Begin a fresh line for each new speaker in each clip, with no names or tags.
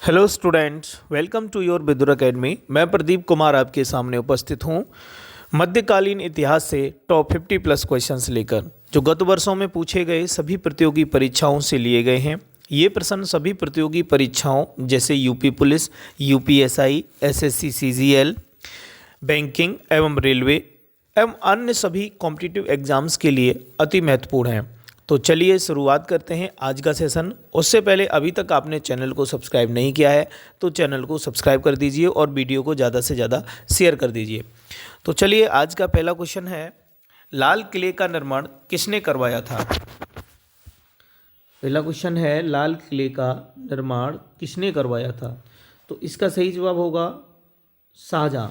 Hello students, welcome to your Vidur academy. मैं प्रदीप कुमार आपके सामने उपस्थित हूँ मध्यकालीन इतिहास से टॉप 50 प्लस क्वेश्चंस लेकर, जो गत वर्षों में पूछे गए सभी प्रतियोगी परीक्षाओं से लिए गए हैं। ये प्रश्न सभी प्रतियोगी परीक्षाओं जैसे UP police, UPSI, SSC CGL, banking एवं रेलवे एवं अन्य सभी कॉम्पिटिटिव एग्जाम्स के लिए अति महत्वपूर्ण हैं। तो चलिए शुरुआत करते हैं आज का सेशन। उससे पहले अभी तक आपने चैनल को सब्सक्राइब नहीं किया है तो चैनल को सब्सक्राइब कर दीजिए और वीडियो को ज़्यादा से ज़्यादा शेयर कर दीजिए। तो चलिए, आज का पहला क्वेश्चन है, लाल किले का निर्माण किसने करवाया था? पहला क्वेश्चन है, लाल किले का निर्माण किसने करवाया था? तो इसका सही जवाब होगा शाहजहां।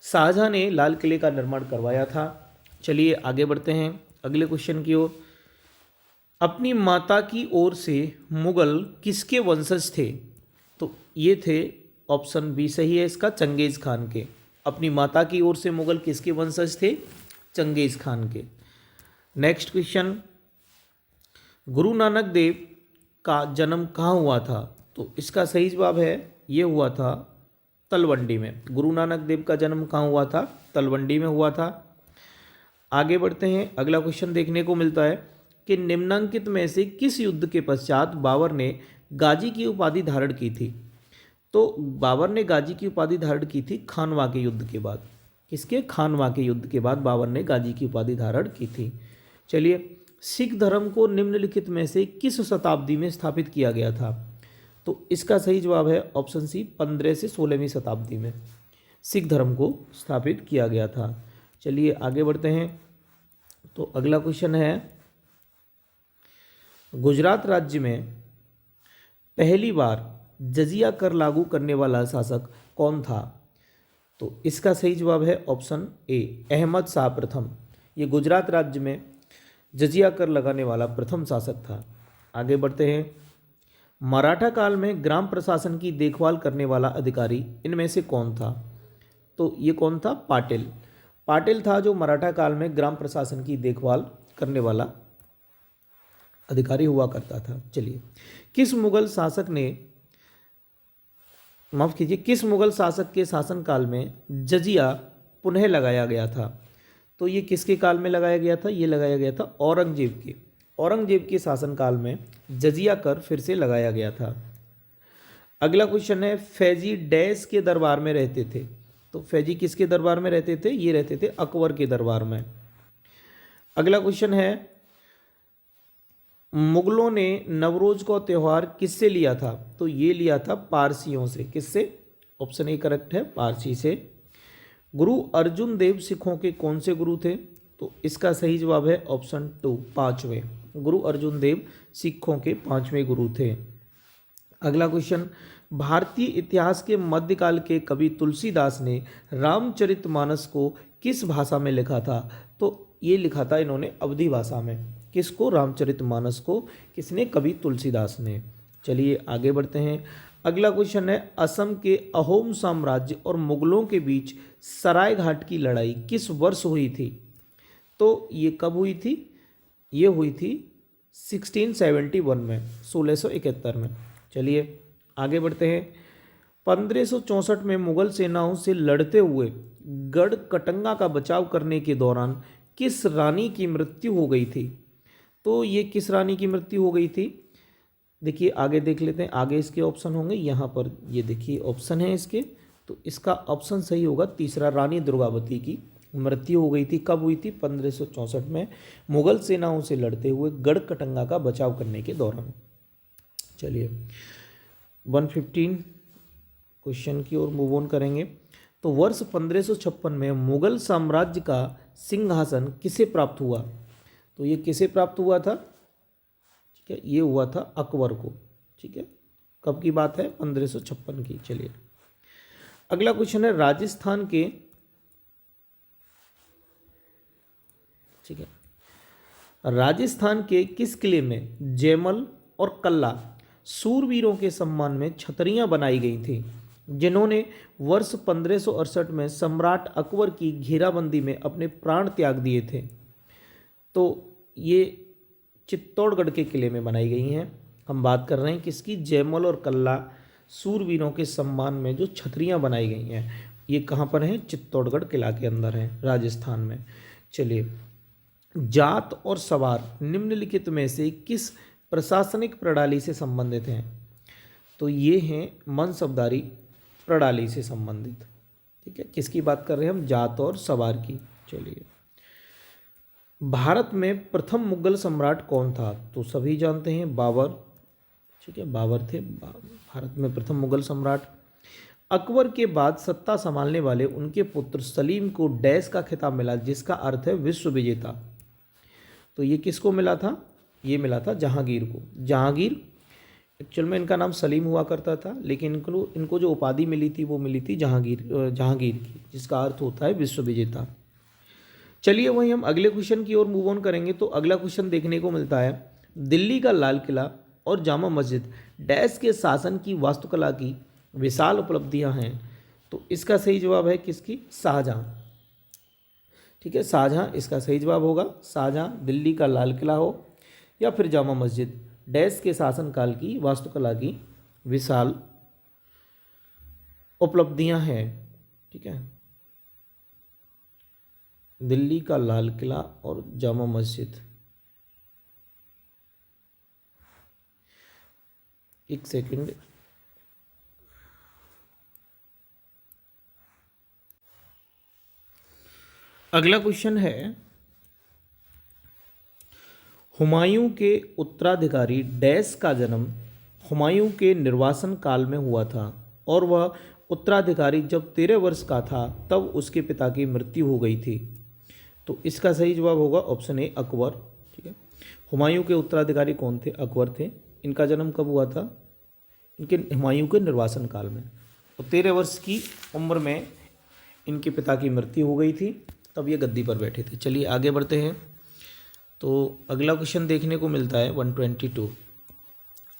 शाहजहां ने लाल किले का निर्माण करवाया था। चलिए आगे बढ़ते हैं अगले क्वेश्चन की ओर। अपनी माता की ओर से मुगल किसके वंशज थे? तो ये थे, ऑप्शन बी सही है इसका, चंगेज़ खान के। अपनी माता की ओर से मुगल किसके वंशज थे? चंगेज़ खान के। नेक्स्ट क्वेश्चन, गुरु नानक देव का जन्म कहाँ हुआ था? तो इसका सही जवाब है, ये हुआ था तलवंडी में। गुरु नानक देव का जन्म कहाँ हुआ था? तलवंडी में हुआ था। आगे बढ़ते हैं, अगला क्वेश्चन देखने को मिलता है कि निम्नलिखित में से किस युद्ध के पश्चात बाबर ने गाजी की उपाधि धारण की थी? तो बाबर ने गाजी की उपाधि धारण की थी खानवा के युद्ध के बाद। किसके? खानवा के युद्ध के बाद बाबर ने गाजी की उपाधि धारण की थी। चलिए, सिख धर्म को निम्नलिखित में से किस शताब्दी में स्थापित किया गया था? तो इसका सही जवाब है ऑप्शन सी, 15 से 16वीं शताब्दी में सिख धर्म को स्थापित किया गया था। चलिए आगे बढ़ते हैं। तो अगला क्वेश्चन है, गुजरात राज्य में पहली बार जजिया कर लागू करने वाला शासक कौन था? तो इसका सही जवाब है ऑप्शन ए, अहमद शाह प्रथम। ये गुजरात राज्य में जजिया कर लगाने वाला प्रथम शासक था। आगे बढ़ते हैं, मराठा काल में ग्राम प्रशासन की देखभाल करने वाला अधिकारी इनमें से कौन था? तो ये कौन था? पाटिल। पाटिल था जो मराठा काल में ग्राम प्रशासन की देखभाल करने वाला अधिकारी हुआ करता था। चलिए, किस मुगल शासक ने, माफ कीजिए, किस मुगल शासक के शासनकाल में जजिया पुनः लगाया गया था? तो ये किसके काल में लगाया गया था? ये लगाया गया था औरंगजेब के। औरंगजेब के शासनकाल में जजिया कर फिर से लगाया गया था। अगला क्वेश्चन है, फैजी डैश के दरबार में रहते थे? तो फैजी किसके दरबार में रहते थे? ये रहते थे अकबर के दरबार में। अगला क्वेश्चन है, मुगलों ने नवरोज का त्यौहार किससे लिया था? तो ये लिया था पारसियों से। किससे? ऑप्शन ए करेक्ट है, पारसी से। गुरु अर्जुन देव सिखों के कौन से गुरु थे? तो इसका सही जवाब है ऑप्शन 2, पांचवें। गुरु अर्जुन देव सिखों के पांचवें गुरु थे। अगला क्वेश्चन, भारतीय इतिहास के मध्यकाल के कवि तुलसीदास ने रामचरितमानस को किस भाषा में लिखा था? तो ये लिखा था इन्होंने अवधी भाषा में। किसको? रामचरितमानस को किसने? कवि तुलसीदास ने। चलिए आगे बढ़ते हैं। अगला क्वेश्चन है, असम के अहोम साम्राज्य और मुगलों के बीच सरायघाट की लड़ाई किस वर्ष हुई थी? तो ये कब हुई थी? ये हुई थी 1671 में, 1671 में। चलिए आगे बढ़ते हैं। 1564 में मुगल सेनाओं से लड़ते हुए गढ़ कटंगा का बचाव करने के दौरान किस रानी की मृत्यु हो गई थी? तो ये किस रानी की मृत्यु हो गई थी? देखिए आगे देख लेते हैं, आगे इसके ऑप्शन होंगे। यहाँ पर ये देखिए ऑप्शन है इसके, तो इसका ऑप्शन सही होगा तीसरा, रानी दुर्गावती की मृत्यु हो गई थी। कब हुई थी? 1564 में मुगल सेनाओं से लड़ते हुए गढ़ कटंगा का बचाव करने के दौरान। चलिए 115 क्वेश्चन की ओर मूव ऑन करेंगे। तो वर्ष 1556 में मुगल साम्राज्य का सिंहासन किसे प्राप्त हुआ? तो ये किसे प्राप्त हुआ था? ठीक है, ये हुआ था अकबर को। ठीक है, कब की बात है? 1556 की। चलिए अगला क्वेश्चन है, राजस्थान के, ठीक है, राजस्थान के किस किले में जयमल और कल्ला सूरवीरों के सम्मान में छतरियां बनाई गई थी, जिन्होंने वर्ष 1568 में सम्राट अकबर की घेराबंदी में अपने प्राण त्याग दिए थे? तो ये चित्तौड़गढ़ के किले में बनाई गई हैं। हम बात कर रहे हैं किसकी? जयमल और कल्ला सूरवीरों के सम्मान में जो छतरियाँ बनाई गई हैं, ये कहाँ पर हैं? चित्तौड़गढ़ किला के अंदर हैं, राजस्थान में। चलिए, जात और सवार निम्नलिखित में से किस प्रशासनिक प्रणाली से संबंधित हैं? तो ये हैं मनसबदारी प्रणाली से संबंधित। ठीक है, किसकी बात कर रहे हैं हम? जात और सवार की। चलिए, भारत में प्रथम मुगल सम्राट कौन था? तो सभी जानते हैं, बाबर। ठीक है, बाबर थे भारत में प्रथम मुगल सम्राट। अकबर के बाद सत्ता संभालने वाले उनके पुत्र सलीम को डैश का खिताब मिला, जिसका अर्थ है विश्व विजेता। तो ये किसको मिला था? ये मिला था जहांगीर को। जहांगीर, एक्चुअल में इनका नाम सलीम हुआ करता था, लेकिन इनको जो उपाधि मिली थी वो मिली थी जहांगीर की, जिसका अर्थ होता है विश्व विजेता। चलिए, वहीं हम अगले क्वेश्चन की ओर मूव ऑन करेंगे। तो अगला क्वेश्चन देखने को मिलता है, दिल्ली का लाल किला और जामा मस्जिद डैश के शासन की वास्तुकला की विशाल उपलब्धियां हैं। तो इसका सही जवाब है किसकी? शाहजहां। ठीक है, शाहजहां इसका सही जवाब होगा। शाहजहां, दिल्ली का लाल किला हो या फिर जामा मस्जिद, डैश के शासनकाल की वास्तुकला की विशाल उपलब्धियां हैं। ठीक है, दिल्ली का लाल किला और जामा मस्जिद। एक सेकंड, अगला क्वेश्चन है, हुमायूं के उत्तराधिकारी डैश का जन्म हुमायूं के निर्वासन काल में हुआ था और वह उत्तराधिकारी जब 13 वर्ष का था तब उसके पिता की मृत्यु हो गई थी। तो इसका सही जवाब होगा ऑप्शन ए, अकबर। ठीक है, हुमायूं के उत्तराधिकारी कौन थे? अकबर थे। इनका जन्म कब हुआ था? इनके हुमायूं के निर्वासन काल में। तो 13 वर्ष की उम्र में इनके पिता की मृत्यु हो गई थी, तब ये गद्दी पर बैठे थे। चलिए आगे बढ़ते हैं। तो अगला क्वेश्चन देखने को मिलता है 122।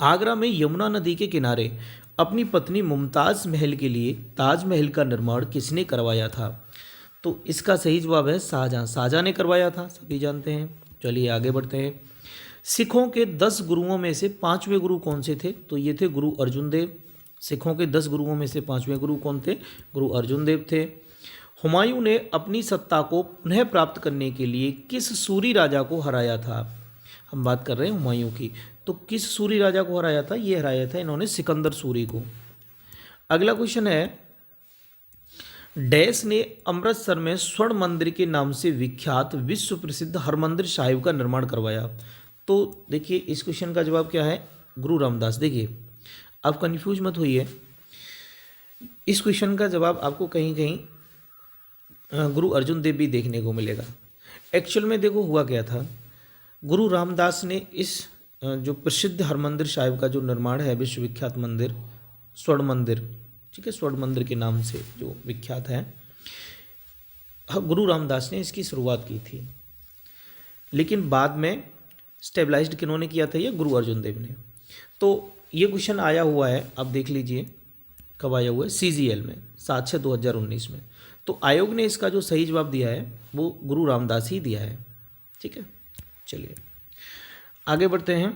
आगरा में यमुना नदी के किनारे अपनी पत्नी मुमताज़ महल के लिए ताजमहल का निर्माण किसने करवाया था? तो इसका सही जवाब है शाहजहां। शाहजहां ने करवाया था, सभी जानते हैं। चलिए आगे बढ़ते हैं। सिखों के 10 गुरुओं में से 5वें गुरु कौन से थे? तो ये थे गुरु अर्जुन देव। सिखों के 10 गुरुओं में से 5वें गुरु कौन थे? गुरु अर्जुन देव थे। हुमायूं ने अपनी सत्ता को पुनः प्राप्त करने के लिए किस सूरी राजा को हराया था? हम बात कर रहे हैं हुमायूं की। तो किस सूरी राजा को हराया था? ये हराया था इन्होंने सिकंदर सूरी को। अगला क्वेश्चन है, डैश ने अमृतसर में स्वर्ण मंदिर के नाम से विख्यात विश्व प्रसिद्ध हरमंदिर साहिब का निर्माण करवाया? तो देखिए, इस क्वेश्चन का जवाब क्या है? गुरु रामदास। देखिए, आप कन्फ्यूज मत होइए, इस क्वेश्चन का जवाब आपको कहीं कहीं गुरु अर्जुन देव भी देखने को मिलेगा। एक्चुअल में देखो हुआ क्या था, गुरु रामदास ने इस जो प्रसिद्ध हरमंदिर साहिब का जो निर्माण है, विश्वविख्यात मंदिर, स्वर्ण मंदिर, ठीक है, स्वर्ण मंदिर के नाम से जो विख्यात है, गुरु रामदास ने इसकी शुरुआत की थी। लेकिन बाद में स्टेबलाइज्ड किन्होंने किया था? ये गुरु अर्जुन देव ने। तो ये क्वेश्चन आया हुआ है, आप देख लीजिए कब आया हुआ है, CGL में 7/6/2019 में। तो आयोग ने इसका जो सही जवाब दिया है वो गुरु रामदास ही दिया है। ठीक है, चलिए आगे बढ़ते हैं।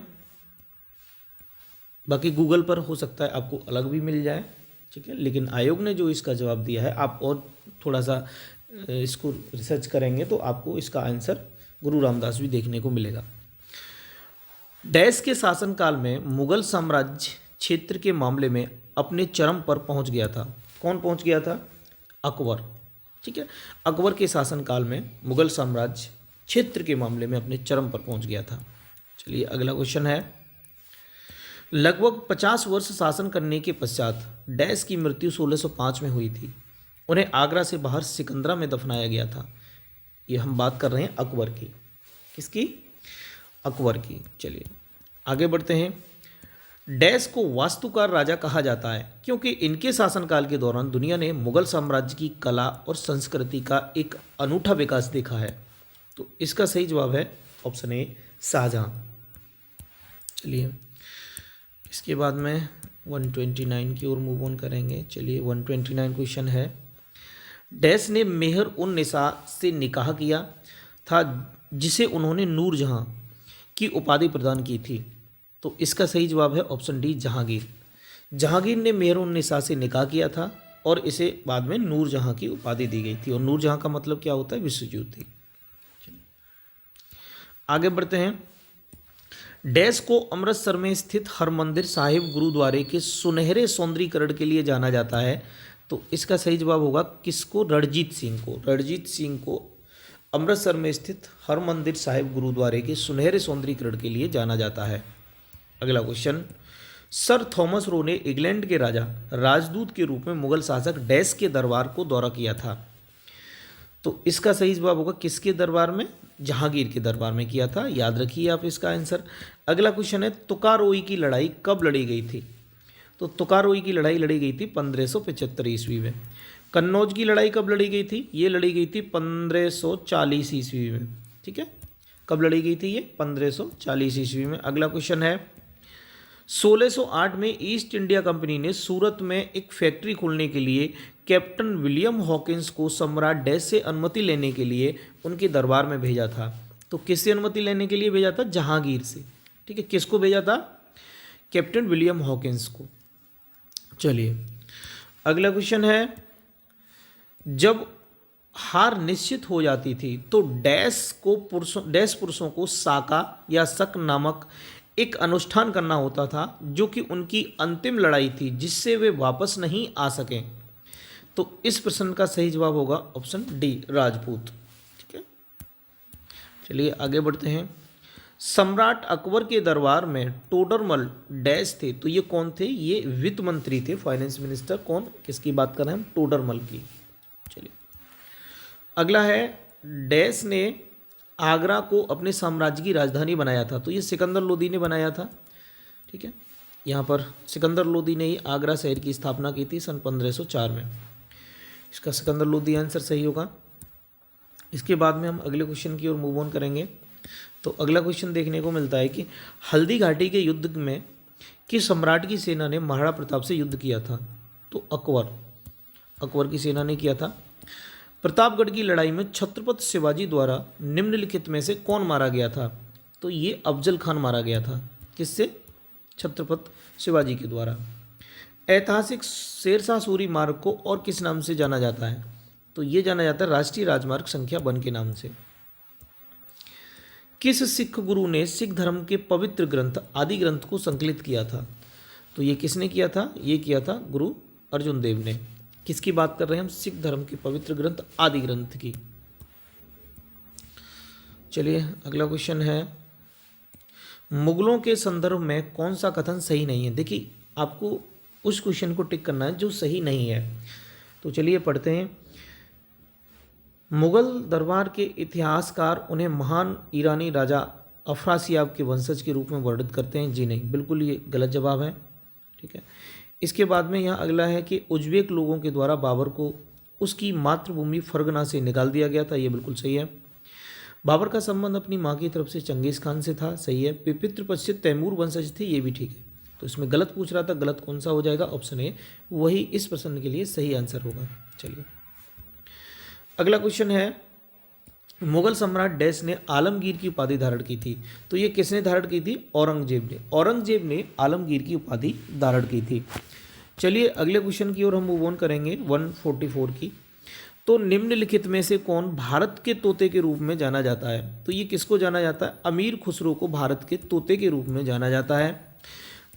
बाकी गूगल पर हो सकता है आपको अलग भी मिल जाए, ठीक है, लेकिन आयोग ने जो इसका जवाब दिया है, आप और थोड़ा सा इसको रिसर्च करेंगे तो आपको इसका आंसर गुरु रामदास भी देखने को मिलेगा। डैश के शासनकाल में मुगल साम्राज्य क्षेत्र के मामले में अपने चरम पर पहुंच गया था। कौन पहुंच गया था? अकबर। ठीक है, अकबर के शासनकाल में मुगल साम्राज्य क्षेत्र के मामले में अपने चरम पर पहुंच गया था। चलिए अगला क्वेश्चन है, लगभग 50 वर्ष शासन करने के पश्चात डैश की मृत्यु 1605 में हुई थी। उन्हें आगरा से बाहर सिकंदरा में दफनाया गया था। ये हम बात कर रहे हैं अकबर की। किसकी? अकबर की। चलिए आगे बढ़ते हैं। डैश को वास्तुकार राजा कहा जाता है क्योंकि इनके शासनकाल के दौरान दुनिया ने मुगल साम्राज्य की कला और संस्कृति का एक अनूठा विकास देखा है। तो इसका सही जवाब है ऑप्शन ए, शाहजहां। चलिए इसके बाद में 129 की ओर मूव ऑन करेंगे। चलिए 129 क्वेश्चन है, डैश ने मेहर उन निसा से निकाह किया था जिसे उन्होंने नूरजहां की उपाधि प्रदान की थी। तो इसका सही जवाब है ऑप्शन डी, जहांगीर। जहांगीर ने मेहरुन्निसा से निकाह किया था और इसे बाद में नूरजहां की उपाधि दी गई थी। और नूरजहां का मतलब क्या होता है? विश्वज्योति। आगे बढ़ते हैं। डैश को अमृतसर में स्थित हरमंदिर साहिब गुरुद्वारे के सुनहरे सौंदर्यीकरण के लिए जाना जाता है। तो इसका सही जवाब होगा किसको? रणजीत सिंह को। रणजीत सिंह को अमृतसर में स्थित हरमंदिर साहिब गुरुद्वारे के सुनहरे सौंदर्यीकरण के लिए जाना जाता है। अगला क्वेश्चन। सर थॉमस रो ने इंग्लैंड के राजा राजदूत के रूप में मुगल शासक डैश के दरबार को दौरा किया था। तो इसका सही जवाब होगा किसके दरबार में? जहांगीर के दरबार में किया था। याद रखिए आप इसका आंसर। अगला क्वेश्चन है, तुकारोई की लड़ाई कब लड़ी गई थी? तो तुकारोई की लड़ाई लड़ी गई थी 1575 ईस्वी में। कन्नौज की लड़ाई कब लड़ी गई थी? ये लड़ी गई थी 1540 ईस्वी में। ठीक है, कब लड़ी गई थी ये? 1540 ईस्वी में। अगला क्वेश्चन है, 1608 में ईस्ट इंडिया कंपनी ने सूरत में एक फैक्ट्री खोलने के लिए कैप्टन विलियम हॉकिंस को सम्राट डैश से अनुमति लेने के लिए उनके दरबार में भेजा था। तो किससे अनुमति लेने के लिए भेजा था? जहांगीर से। ठीक है, किसको भेजा था? कैप्टन विलियम हॉकिंस को। चलिए अगला क्वेश्चन है, जब हार निश्चित हो जाती थी तो डैश पुरुषों को साका या शक नामक एक अनुष्ठान करना होता था जो कि उनकी अंतिम लड़ाई थी जिससे वे वापस नहीं आ सके। तो इस प्रश्न का सही जवाब होगा ऑप्शन डी, राजपूत। ठीक है, चलिए आगे बढ़ते हैं। सम्राट अकबर के दरबार में टोडरमल डैश थे। तो ये कौन थे? ये वित्त मंत्री थे, फाइनेंस मिनिस्टर। कौन? किसकी बात कर रहे हैं हम? टोडरमल की। चलिए अगला है, डैश ने आगरा को अपने साम्राज्य की राजधानी बनाया था। तो ये सिकंदर लोदी ने बनाया था। ठीक है, यहाँ पर सिकंदर लोदी ने ही आगरा शहर की स्थापना की थी सन 1504 में। इसका सिकंदर लोदी आंसर सही होगा। इसके बाद में हम अगले क्वेश्चन की ओर मूव ऑन करेंगे। तो अगला क्वेश्चन देखने को मिलता है कि हल्दी घाटी के युद्ध में किस सम्राट की सेना ने महाराणा प्रताप से युद्ध किया था? तो अकबर की सेना ने किया था। प्रतापगढ़ की लड़ाई में छत्रपति शिवाजी द्वारा निम्नलिखित में से कौन मारा गया था? तो ये अफजल खान मारा गया था। किससे? छत्रपति शिवाजी के द्वारा। ऐतिहासिक शेरशाह सूरी मार्ग को और किस नाम से जाना जाता है? तो ये जाना जाता है राष्ट्रीय राजमार्ग संख्या 1 के नाम से। किस सिख गुरु ने सिख धर्म के पवित्र ग्रंथ आदि ग्रंथ को संकलित किया था? तो ये किसने किया था? ये किया था गुरु अर्जुन देव ने। किसकी बात कर रहे हैं हम? सिख धर्म के पवित्र ग्रंथ आदि ग्रंथ की। चलिए अगला क्वेश्चन है, मुगलों के संदर्भ में कौन सा कथन सही नहीं है? देखिए आपको उस क्वेश्चन को टिक करना है जो सही नहीं है। तो चलिए पढ़ते हैं। मुगल दरबार के इतिहासकार उन्हें महान ईरानी राजा अफरासियाब के वंशज के रूप में वर्णित करते हैं। जी नहीं, बिल्कुल ये गलत जवाब है। ठीक है, इसके बाद में यहाँ अगला है कि उज्बेक लोगों के द्वारा बाबर को उसकी मातृभूमि फरगना से निकाल दिया गया था। ये बिल्कुल सही है। बाबर का संबंध अपनी माँ की तरफ से चंगेज़ खान से था। सही है। पितृपश्चित तैमूर वंशज थे। ये भी ठीक है। तो इसमें गलत पूछ रहा था, गलत कौन सा हो जाएगा? ऑप्शन ए, वही इस प्रश्न के लिए सही आंसर होगा। चलिए अगला क्वेश्चन है, मुगल सम्राट डैश ने आलमगीर की उपाधि धारण की थी। तो ये किसने धारण की थी? औरंगजेब ने। औरंगजेब ने आलमगीर की उपाधि धारण की थी। चलिए अगले क्वेश्चन की ओर हम मूव ऑन करेंगे 144 की। तो निम्नलिखित में से कौन भारत के तोते के रूप में जाना जाता है? तो ये किसको जाना जाता है? अमीर खुसरो को भारत के तोते के रूप में जाना जाता है।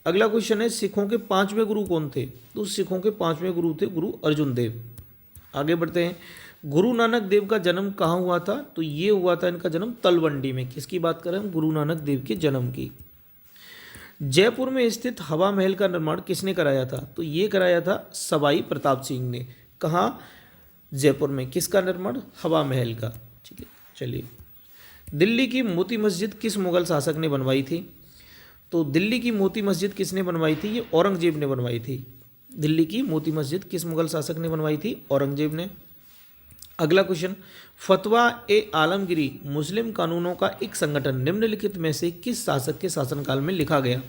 अगला क्वेश्चन है, सिखों के 5वें गुरु कौन थे? तो सिखों के 5वें गुरु थे गुरु अर्जुन देव। आगे बढ़ते हैं। गुरु नानक देव का जन्म कहाँ हुआ था? तो ये हुआ था इनका जन्म तलवंडी में। किसकी बात कर रहे हैं? गुरु नानक देव के जन्म की। जयपुर में स्थित हवा महल का निर्माण किसने कराया था? तो ये कराया था सवाई प्रताप सिंह ने। कहाँ? जयपुर में। किसका निर्माण? हवा महल का। ठीक है, चलिए। दिल्ली की मोती मस्जिद किस मुगल शासक ने बनवाई थी? तो दिल्ली की मोती मस्जिद किसने बनवाई थी? ये औरंगजेब ने बनवाई थी। दिल्ली की मोती मस्जिद किस मुगल शासक ने बनवाई थी? औरंगजेब ने। अगला क्वेश्चन, फतवा ए आलमगिरी मुस्लिम कानूनों का एक संगठन निम्नलिखित में से किस शासक के शासनकाल में लिखा गया?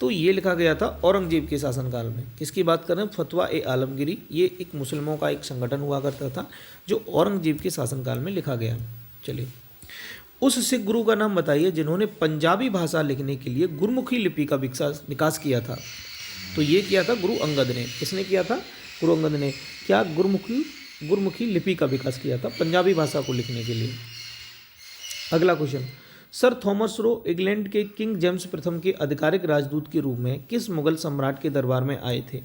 तो ये लिखा गया था औरंगजेब के शासनकाल में। किसकी बात कर रहे हैं? फतवा ए आलमगिरी। ये एक मुस्लिमों का एक संगठन हुआ करता था जो औरंगजेब के शासनकाल में लिखा गया। चलिए, उस सिख गुरु का नाम बताइए जिन्होंने पंजाबी भाषा लिखने के लिए गुरमुखी लिपि का विकास किया था। तो ये किया था गुरु अंगद ने। किसने किया था? गुरु अंगद ने। क्या? गुरमुखी लिपि का विकास किया था पंजाबी भाषा को लिखने के लिए। अगला question, sir Thomas Roe England के किंग जेम्स प्रथम के आधिकारिक राजदूत के रूप में किस मुगल सम्राट के दरबार में आए थे?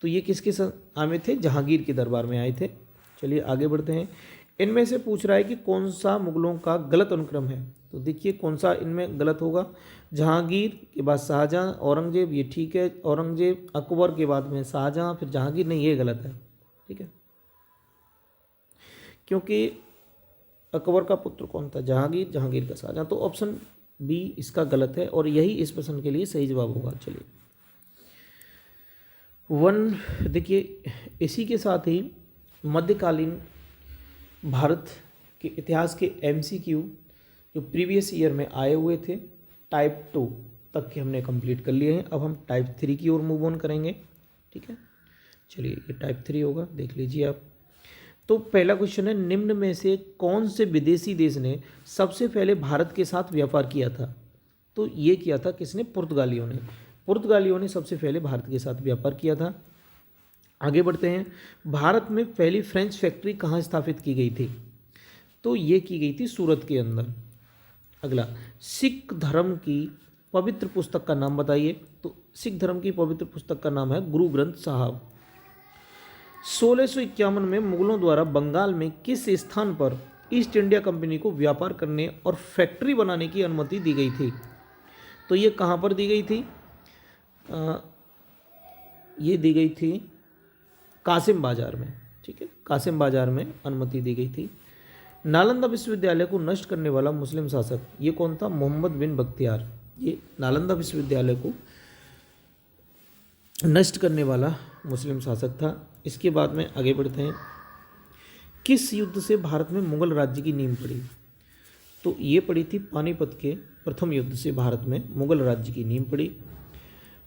तो ये किसके आए थे? जहांगीर के दरबार में आए थे। चलिए आगे बढ़ते हैं। इनमें से पूछ रहा है कि कौन सा मुगलों का गलत अनुक्रम है। तो देखिए कौन सा इनमें गलत होगा। जहांगीर के बाद शाहजहां, औरंगजेब, ये ठीक है। औरंगजेब, अकबर के बाद में शाहजहां, फिर जहांगीर, नहीं ये गलत है। ठीक है, क्योंकि अकबर का पुत्र कौन था? जहांगीर, जहांगीर का शाहजहां। तो ऑप्शन बी इसका गलत है और यही इस प्रश्न के लिए सही जवाब होगा। चलिए देखिए इसी के साथ ही मध्यकालीन भारत के इतिहास के MCQ जो प्रीवियस ईयर में आए हुए थे टाइप 2 तक के हमने कंप्लीट कर लिए हैं। अब हम टाइप 3 की ओर मूव ऑन करेंगे। ठीक है, चलिए ये टाइप 3 होगा, देख लीजिए आप। तो पहला क्वेश्चन है, निम्न में से कौन से विदेशी देश ने सबसे पहले भारत के साथ व्यापार किया था? तो ये किया था किसने? पुर्तगालियों ने। पुर्तगालियों ने सबसे पहले भारत के साथ व्यापार किया था। आगे बढ़ते हैं। भारत में पहली फ्रेंच फैक्ट्री कहाँ स्थापित की गई थी? तो ये की गई थी सूरत के अंदर। अगला, सिख धर्म की पवित्र पुस्तक का नाम बताइए। तो सिख धर्म की पवित्र पुस्तक का नाम है गुरु ग्रंथ साहब। 1651 में मुगलों द्वारा बंगाल में किस स्थान पर ईस्ट इंडिया कंपनी को व्यापार करने और फैक्ट्री बनाने की अनुमति दी गई थी? तो ये कहाँ पर दी गई थी? ये दी गई थी कासिम बाजार में। ठीक है, कासिम बाजार में अनुमति दी गई थी। नालंदा विश्वविद्यालय को नष्ट करने वाला मुस्लिम शासक ये कौन था? मोहम्मद बिन बख्तियार। ये नालंदा विश्वविद्यालय को नष्ट करने वाला मुस्लिम शासक था। इसके बाद में आगे बढ़ते हैं। किस युद्ध से भारत में मुगल राज्य की नींव पड़ी? तो ये पड़ी थी पानीपत के प्रथम युद्ध से भारत में मुगल राज्य की नींव पड़ी।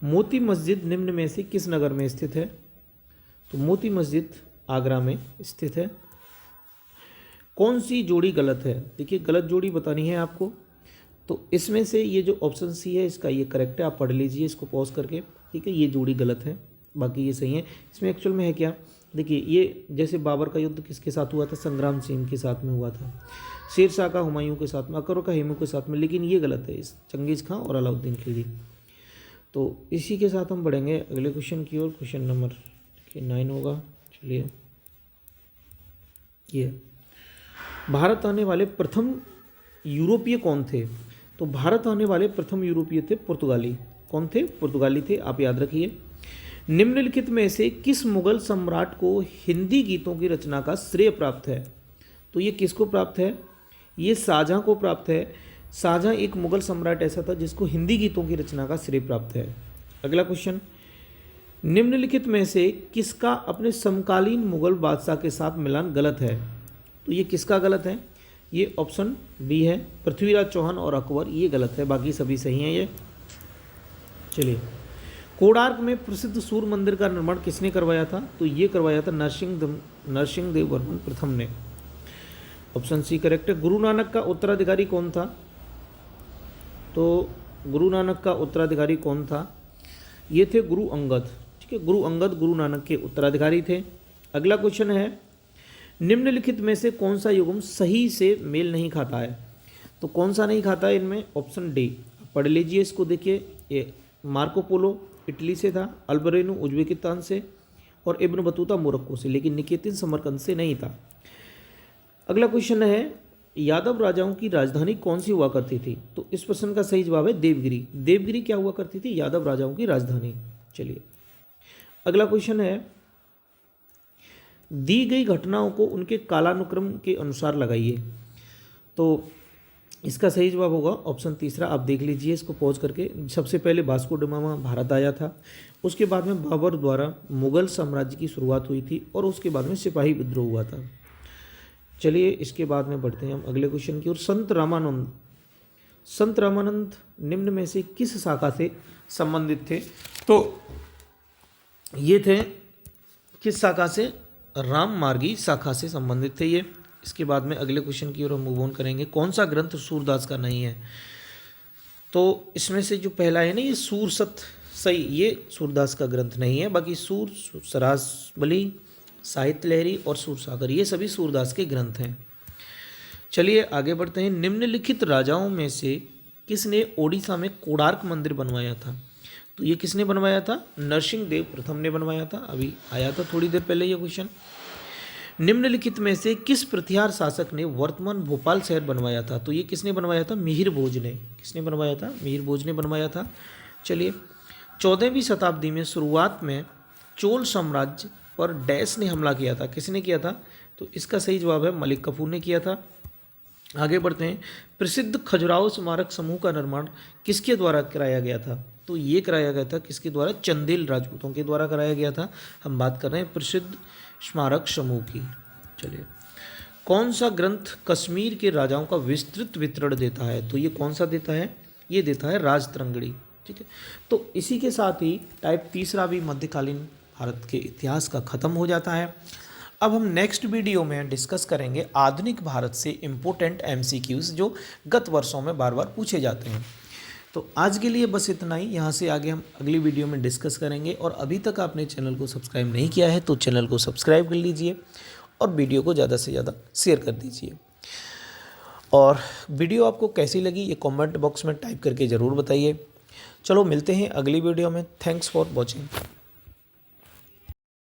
मोती मस्जिद निम्न में से किस नगर में स्थित है? तो मोती मस्जिद आगरा में स्थित है। कौन सी जोड़ी गलत है? देखिए गलत जोड़ी बतानी है आपको। तो इसमें से ये जो ऑप्शन सी है इसका ये करेक्ट है, आप पढ़ लीजिए इसको पॉज करके। ठीक है, ये जोड़ी गलत है, बाकी ये सही है। इसमें एक्चुअल में है क्या? देखिए ये जैसे बाबर का युद्ध किसके साथ हुआ था? संग्राम सिंह के साथ में हुआ था। शेर शाह का हुमायूं के साथ में, अकबर का हेमू के साथ में, लेकिन ये गलत है, इस चंगेज़ खां और अलाउद्दीन खिलजी। तो इसी के साथ हम बढ़ेंगे अगले क्वेश्चन की ओर। क्वेश्चन नंबर 9 होगा। चलिए, ये भारत आने वाले प्रथम यूरोपीय कौन थे? तो भारत आने वाले प्रथम यूरोपीय थे पुर्तगाली। कौन थे? पुर्तगाली थे, आप याद रखिए। निम्नलिखित में से किस मुगल सम्राट को हिंदी गीतों की रचना का श्रेय प्राप्त है? तो ये किसको प्राप्त है? ये शाहजहां को प्राप्त है। शाहजहां एक मुगल सम्राट ऐसा था जिसको हिंदी गीतों की रचना का श्रेय प्राप्त है। अगला क्वेश्चन, निम्नलिखित में से किसका अपने समकालीन मुगल बादशाह के साथ मिलान गलत है? तो ये किसका गलत है? ये ऑप्शन बी है, पृथ्वीराज चौहान और अकबर। ये गलत है, बाकी सभी सही हैं ये। चलिए, कोणार्क में प्रसिद्ध सूर्य मंदिर का निर्माण किसने करवाया था? तो ये करवाया था नरसिंह देव वर्मन प्रथम ने। ऑप्शन सी करेक्ट है। गुरु नानक का उत्तराधिकारी कौन था? तो गुरु नानक का उत्तराधिकारी कौन था? ये थे गुरु अंगद। ठीक है, गुरु अंगद गुरु नानक के उत्तराधिकारी थे। अगला क्वेश्चन है, निम्नलिखित में से कौन सा युग्म सही से मेल नहीं खाता है? तो कौन सा नहीं खाता है इनमें? ऑप्शन डी, पढ़ लीजिए इसको। देखिए, ये मार्को पोलो इटली से था, अल्बरेनो उज्बेकिस्तान से, और इब्न बतूता मोरक्को से, लेकिन निकेतिन समरकंद से नहीं था। अगला क्वेश्चन है, यादव राजाओं की राजधानी कौन सी हुआ करती थी? तो इस प्रश्न का सही जवाब है देवगिरी। देवगिरी क्या हुआ करती थी? यादव राजाओं की राजधानी। चलिए, अगला क्वेश्चन है, दी गई घटनाओं को उनके कालानुक्रम के अनुसार लगाइए। तो इसका सही जवाब होगा ऑप्शन तीसरा। आप देख लीजिए इसको पॉज करके। सबसे पहले वास्को डी गामा भारत आया था, उसके बाद में बाबर द्वारा मुगल साम्राज्य की शुरुआत हुई थी, और उसके बाद में सिपाही विद्रोह हुआ था। चलिए, इसके बाद में बढ़ते हैं हम अगले क्वेश्चन की ओर। संत रामानंद निम्न में से किस शाखा से संबंधित थे? तो ये थे किस शाखा से? राम मार्गी शाखा से संबंधित थे ये। इसके बाद में अगले क्वेश्चन की ओर हम मूव ऑन करेंगे। कौन सा ग्रंथ सूरदास का नहीं है? तो इसमें से जो पहला है ना, ये सूरसत सही, ये सूरदास का ग्रंथ नहीं है, बाकी सूर, सरासबली, साहित्य लहरी और सूरसागर ये सभी सूरदास के ग्रंथ हैं। चलिए आगे बढ़ते हैं। निम्नलिखित राजाओं में से किसने ओडिशा में कोणार्क मंदिर बनवाया था? तो ये किसने बनवाया था? नरसिंह देव प्रथम ने बनवाया था। अभी आया था थोड़ी देर पहले ये क्वेश्चन। निम्नलिखित में से किस प्रतिहार शासक ने वर्तमान भोपाल शहर बनवाया था? तो ये किसने बनवाया था? मिहिर भोज ने। किसने बनवाया था? मिहिर भोज ने बनवाया था। चलिए, 14वीं शताब्दी में शुरुआत में चोल साम्राज्य पर डैश ने हमला किया था? किसने किया था? तो इसका सही जवाब है मलिक कफूर ने किया था। आगे बढ़ते हैं। प्रसिद्ध खजुराहो स्मारक समूह का निर्माण किसके द्वारा कराया गया था? तो ये कराया गया था किसके द्वारा? चंदेल राजपूतों के द्वारा कराया गया था। हम बात कर रहे हैं प्रसिद्ध स्मारक समूह की। चलिए, कौन सा ग्रंथ कश्मीर के राजाओं का विस्तृत विवरण देता है? तो ये कौन सा देता है? ये देता है राजतरंगिणी। ठीक है, तो इसी के साथ ही टाइप तीसरा भी मध्यकालीन भारत के इतिहास का खत्म हो जाता है। अब हम नेक्स्ट वीडियो में डिस्कस करेंगे आधुनिक भारत से इम्पोर्टेंट एमसीक्यूज जो गत वर्षों में बार बार पूछे जाते हैं। तो आज के लिए बस इतना ही। यहाँ से आगे हम अगली वीडियो में डिस्कस करेंगे। और अभी तक आपने चैनल को सब्सक्राइब नहीं किया है तो चैनल को सब्सक्राइब कर लीजिए और वीडियो को ज़्यादा से ज़्यादा शेयर कर दीजिए। और वीडियो आपको कैसी लगी ये कमेंट बॉक्स में टाइप करके ज़रूर बताइए। चलो मिलते हैं अगली वीडियो में। Thanks for watching.